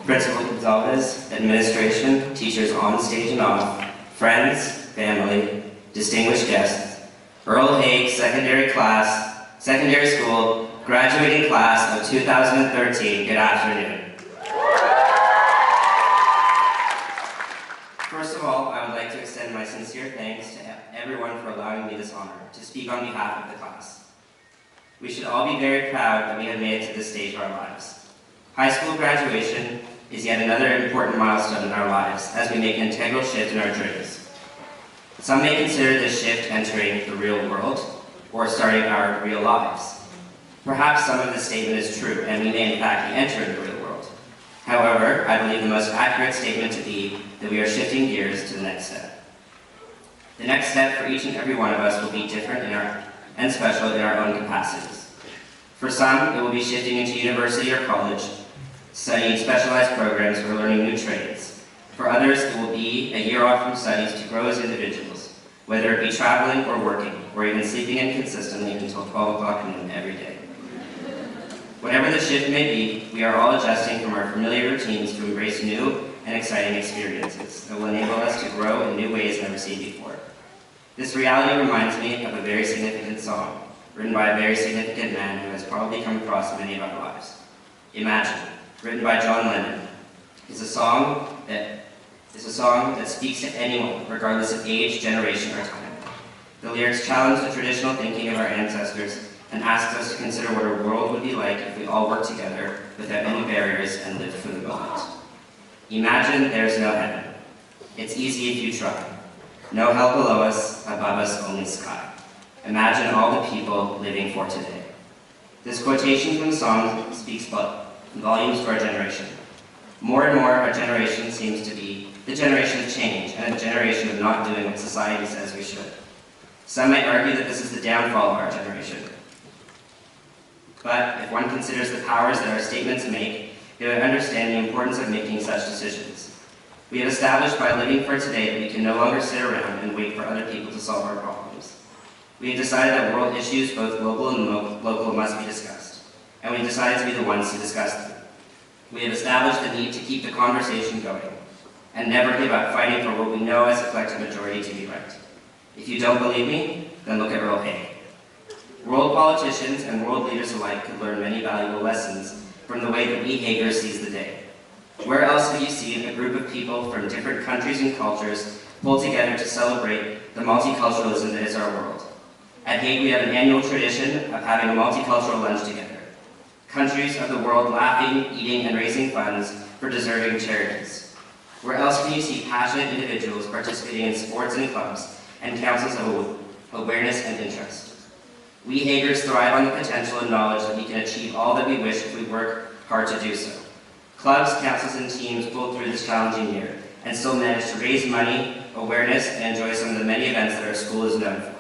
Principal Gonzalez, administration, teachers on stage and off, friends, family, distinguished guests, Earl Haig secondary school, graduating class of 2013, good afternoon. First of all, I would like to extend my sincere thanks to everyone for allowing me this honor to speak on behalf of the class. We should all be very proud that we have made it to this stage of our lives. High school graduation is yet another important milestone in our lives as we make an integral shift in our dreams. Some may consider this shift entering the real world or starting our real lives. Perhaps some of this statement is true and we may in fact be entering the real world. However, I believe the most accurate statement to be that we are shifting gears to the next step. The next step for each and every one of us will be different and special in our own capacities. For some, it will be shifting into university or college, studying specialized programs or learning new trades. For others, it will be a year off from studies to grow as individuals, whether it be traveling or working, or even sleeping in consistently until 12 o'clock noon every day. Whatever the shift may be, we are all adjusting from our familiar routines to embrace new and exciting experiences that will enable us to grow in new ways never seen before. This reality reminds me of a very significant song, written by a very significant man who has probably come across many of our lives. Imagine, written by John Lennon, is a song that speaks to anyone, regardless of age, generation, or time. The lyrics challenge the traditional thinking of our ancestors and asks us to consider what our world would be like if we all worked together without any barriers and lived for the moment. Imagine there's no heaven. It's easy if you try. No hell below us, above us only sky. Imagine all the people living for today. This quotation from the song speaks volumes for our generation. More and more, our generation seems to be the generation of change and a generation of not doing what society says we should. Some might argue that this is the downfall of our generation. But if one considers the powers that our statements make, they would understand the importance of making such decisions. We have established by living for today that we can no longer sit around and wait for other people to solve our problems. We have decided that world issues, both global and local, must be discussed, and we have decided to be the ones to discuss them. We have established the need to keep the conversation going, and never give up fighting for what we know as a collective majority to be right. If you don't believe me, then look at Earl Haig. World politicians and world leaders alike could learn many valuable lessons from the way that we Haigers seize the day. Where else have you seen a group of people from different countries and cultures pull together to celebrate the multiculturalism that is our world? At Haig, we have an annual tradition of having a multicultural lunch together. Countries of the world laughing, eating, and raising funds for deserving charities. Where else can you see passionate individuals participating in sports and clubs and councils of awareness and interest? We Haigers thrive on the potential and knowledge that we can achieve all that we wish if we work hard to do so. Clubs, councils, and teams pulled through this challenging year and still managed to raise money, awareness, and enjoy some of the many events that our school is known for.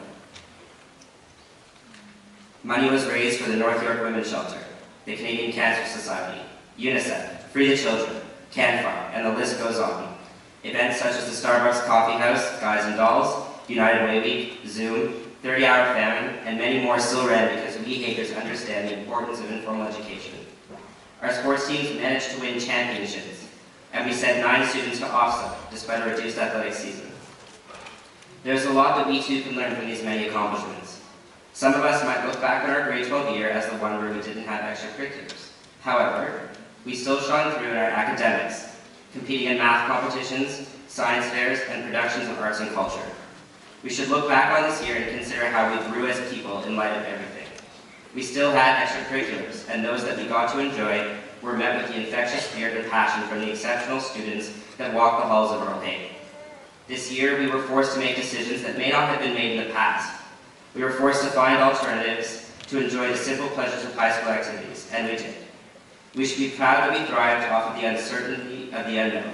Money was raised for the North York Women's Shelter, the Canadian Cancer Society, UNICEF, Free the Children, CanFi, and the list goes on. Events such as the Starbucks Coffee House, Guys and Dolls, United Way Week, Zoom, 30-hour famine, and many more still ran because we Haigers understand the importance of informal education. Our sports teams managed to win championships, and we sent 9 students to OFSA despite a reduced athletic season. There's a lot that we too can learn from these many accomplishments. Some of us might look back on our grade 12 year as the one where we didn't have extracurriculars. However, we still shone through in our academics, competing in math competitions, science fairs, and productions of arts and culture. We should look back on this year and consider how we grew as people in light of everything. We still had extracurriculars, and those that we got to enjoy were met with the infectious spirit and passion from the exceptional students that walk the halls of Earl Haig. This year, we were forced to make decisions that may not have been made in the past. We were forced to find alternatives to enjoy the simple pleasures of high school activities, and we did. We should be proud that we thrived off of the uncertainty of the unknown.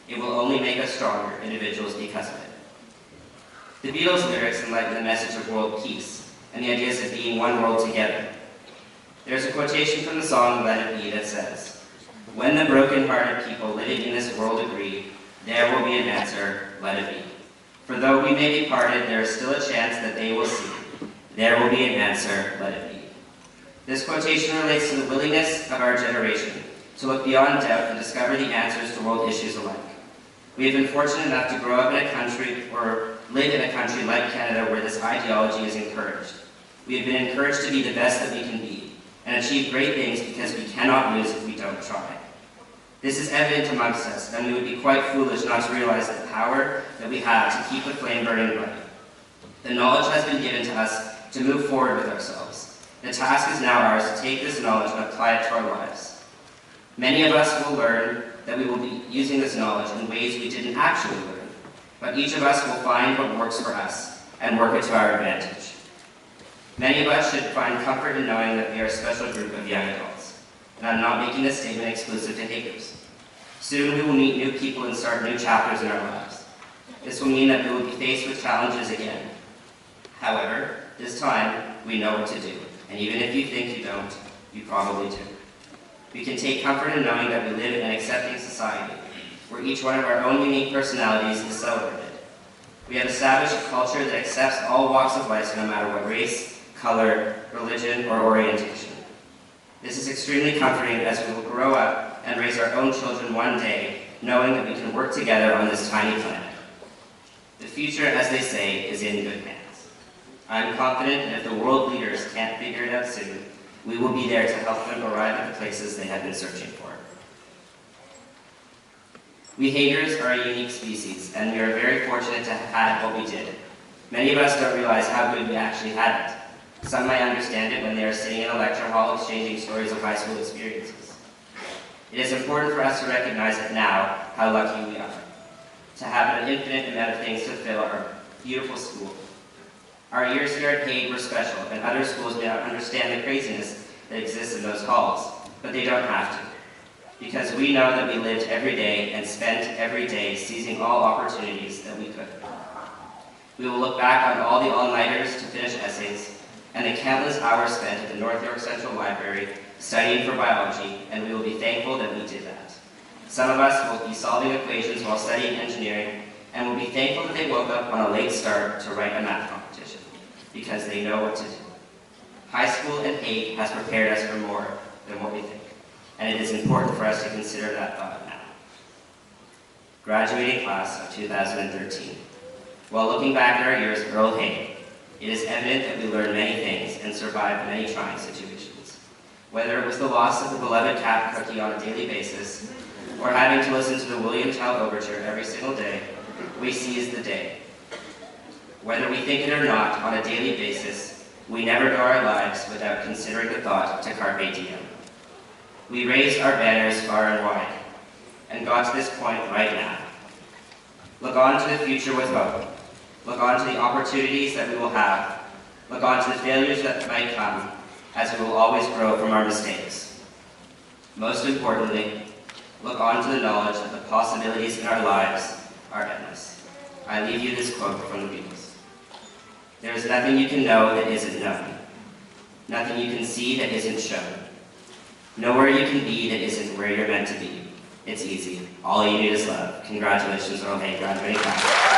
It will only make us stronger individuals because of it. The Beatles' lyrics enlighten the message of world peace and the ideas of being one world together. There's a quotation from the song Let It Be that says, "When the broken-hearted people living in this world agree, there will be an answer, let it be. For though we may be parted, there is still a chance that they will see. There will be an answer, let it be." This quotation relates to the willingness of our generation to look beyond doubt and discover the answers to world issues alike. We have been fortunate enough to grow up in a country, or live in a country like Canada, where this ideology is encouraged. We have been encouraged to be the best that we can be, and achieve great things because we cannot lose if we don't try. This is evident amongst us, and we would be quite foolish not to realize the power that we have to keep the flame burning bright. The knowledge has been given to us to move forward with ourselves. The task is now ours to take this knowledge and apply it to our lives. Many of us will learn that we will be using this knowledge in ways we didn't actually learn, but each of us will find what works for us and work it to our advantage. Many of us should find comfort in knowing that we are a special group of young adults, and I'm not making this statement exclusive to Haigers. Soon we will meet new people and start new chapters in our lives. This will mean that we will be faced with challenges again. However, this time we know what to do, and even if you think you don't, you probably do. We can take comfort in knowing that we live in an accepting society, where each one of our own unique personalities is celebrated. We have established a culture that accepts all walks of life, no matter what race, color, religion, or orientation. This is extremely comforting as we will grow up and raise our own children one day, knowing that we can work together on this tiny planet. The future, as they say, is in good hands. I am confident that if the world leaders can't figure it out soon, we will be there to help them arrive at the places they have been searching for. We Haigers are a unique species, and we are very fortunate to have had what we did. Many of us don't realize how good we actually had it. Some might understand it when they are sitting in a lecture hall exchanging stories of high school experiences. It is important for us to recognize it now how lucky we are, to have an infinite amount of things to fill our beautiful school. Our years here at Haig were special, and other schools may not understand the craziness that exists in those halls, but they don't have to, because we know that we lived every day and spent every day seizing all opportunities that we could. We will look back on all the all-nighters to finish essays, and the countless hours spent at the North York Central Library studying for biology, and we will be thankful that we did that. Some of us will be solving equations while studying engineering, and will be thankful that they woke up on a late start to write a math competition, because they know what to do. High school at Haig has prepared us for more than what we think, and it is important for us to consider that thought now. Graduating class of 2013. While looking back at our years at Earl Haig, it is evident that we learned many things and survived many trying situations. Whether it was the loss of the beloved cat Cookie on a daily basis, or having to listen to the William Tell Overture every single day, we seized the day. Whether we think it or not, on a daily basis, we never go our lives without considering the thought to carpe diem. We raised our banners far and wide, and got to this point right now. Look on to the future with hope. Look on to the opportunities that we will have. Look on to the failures that might come, as we will always grow from our mistakes. Most importantly, look on to the knowledge that the possibilities in our lives are endless. I leave you this quote from the Beatles. There is nothing you can know that isn't known. Nothing you can see that isn't shown. Nowhere you can be that isn't where you're meant to be. It's easy. All you need is love. Congratulations, Earl Haig, graduating class.